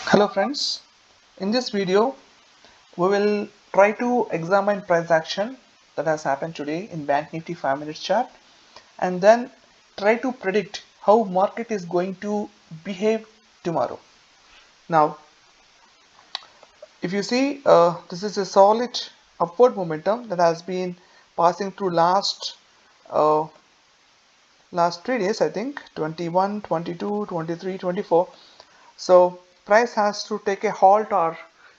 Hello friends, in this video we will try to examine price action that has happened today in Bank Nifty 5 minutes chart and then try to predict how market is going to behave tomorrow. Now if you see this is a solid upward momentum that has been passing through uh, last 3 days, I think 21, 22, 23, 24. So price has to take a halt, or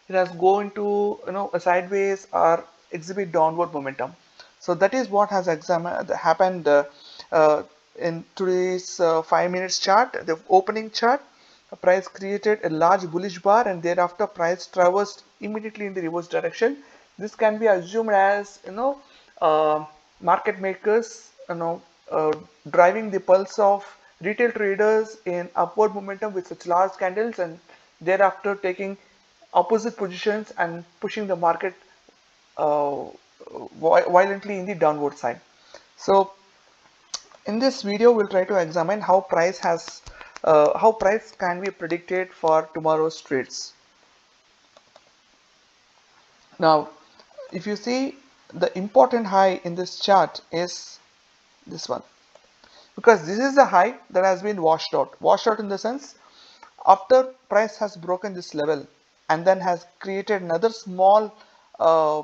it has go into a sideways or exhibit downward momentum. So that is what has happened in today's 5 minutes chart. The opening chart, the price created a large bullish bar and thereafter price traversed immediately in the reverse direction. This can be assumed as market makers uh, driving the pulse of retail traders in upward momentum with such large candles, and thereafter taking opposite positions and pushing the market uh, violently in the downward side. So in this video we'll try to examine how price can be predicted for tomorrow's trades. Now if you see, the important high in this chart is this one, because this is a high that has been washed out in the sense after price has broken this level and then has created another small uh,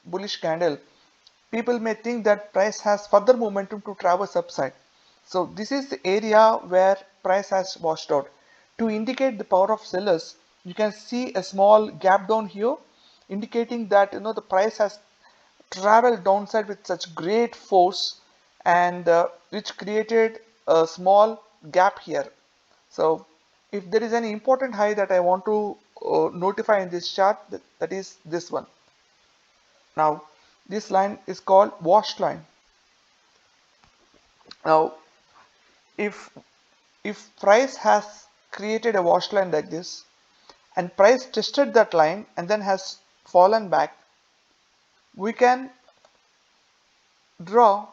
bullish candle. People may think that price has further momentum to traverse upside. So this is the area where price has washed out. To indicate the power of sellers, you can see a small gap down here, indicating that the price has traveled downside with such great force, and which created a small gap here. So if there is any important high that I want to notify in this chart, that is this one. Now this line is called washed line. Now if price has created a wash line like this and price tested that line and then has fallen back, we can draw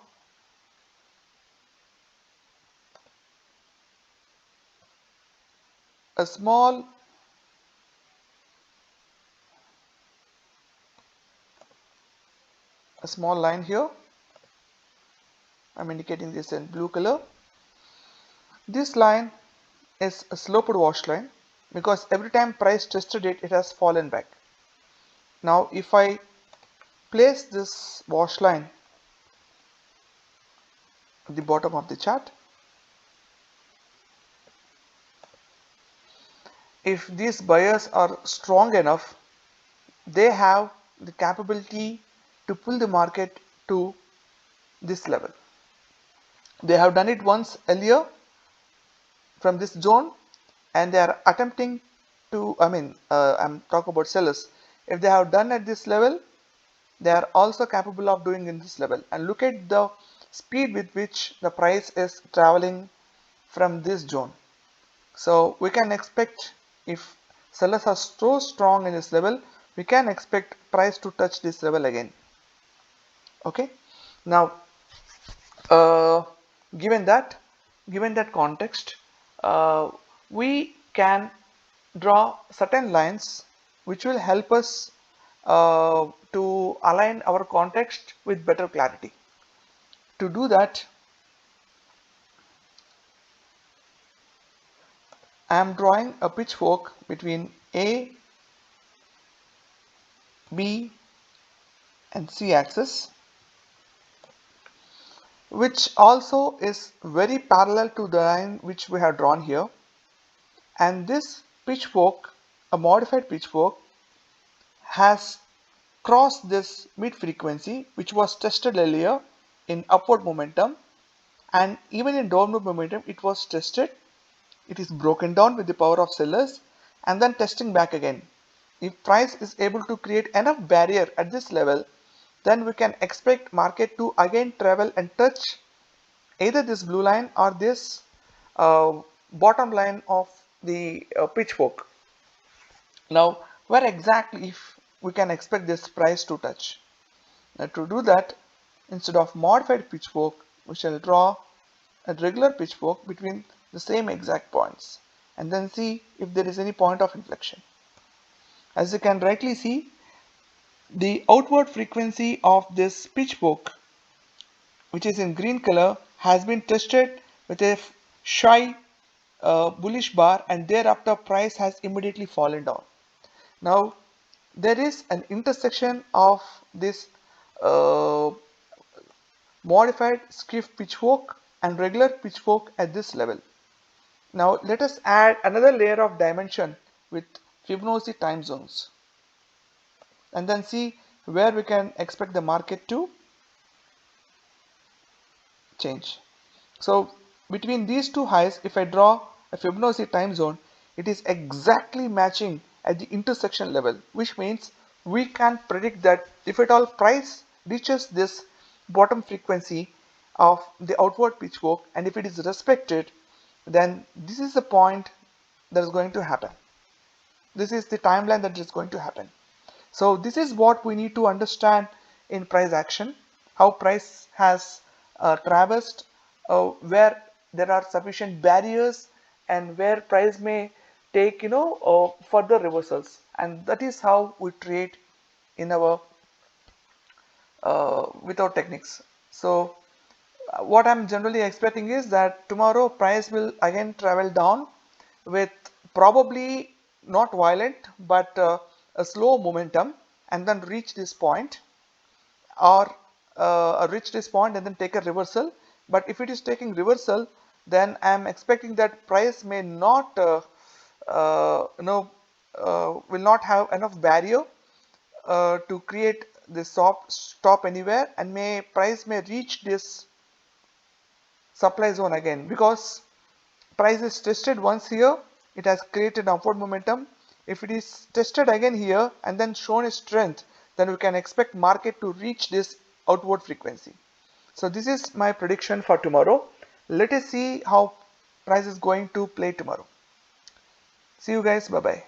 a small line here. I'm indicating this in blue color. This line is a sloped wash line because every time price tested it, it has fallen back. Now if I place this wash line at the bottom of the chart, if these buyers are strong enough, they have the capability to pull the market to this level. They have done it once earlier from this zone, and they are attempting to, I'm talking about sellers. If they have done at this level, they are also capable of doing in this level. And look at the speed with which the price is traveling from this zone. So we can expect, if sellers are so strong in this level, we can expect price to touch this level again. Okay. Now uh, given that context, uh, we can draw certain lines which will help us to align our context with better clarity. To do that, I am drawing a pitchfork between A, B and C axis, which also is very parallel to the line which we have drawn here. And this pitchfork, a modified pitchfork, has crossed this mid frequency which was tested earlier in upward momentum, and even in downward momentum it was tested. It is broken down with the power of sellers and then testing back again. If price is able to create enough barrier at this level, then we can expect market to again travel and touch either this blue line or this uh, bottom line of the pitchfork. Now where exactly if we can expect this price to touch? Now to do that, instead of modified pitchfork, we shall draw a regular pitchfork between the same exact points. and then see if there is any point of inflection. As you can rightly see, the outward frequency of this pitchfork, which is in green color, has been tested with a shy bullish bar, and thereafter price has immediately fallen down. Now there is an intersection of this uh, modified skiff pitchfork and regular pitchfork at this level. Now let us add another layer of dimension with Fibonacci time zones, and then see where we can expect the market to change. So between these two highs, if I draw a Fibonacci time zone, it is exactly matching at the intersection level, which means we can predict that if at all price reaches this bottom frequency of the outward pitchfork, and if it is respected, then this is the point that is going to happen. This is the timeline that is going to happen. So this is what we need to understand in price action, how price has traversed, where there are sufficient barriers, and where price may take further reversals, and that is how we trade in our with our techniques. So what I'm generally expecting is that tomorrow price will again travel down with probably not violent but a slow momentum, and then reach this point, or reach this point and then take a reversal. But if it is taking reversal, then I am expecting that price may not will not have enough barrier to create this stop anywhere, and price may reach this supply zone again, because price is tested once here, it has created upward momentum. If it is tested again here and then shown a strength, then we can expect market to reach this outward frequency. So this is my prediction for tomorrow. Let us see how price is going to play tomorrow. See you guys. Bye bye.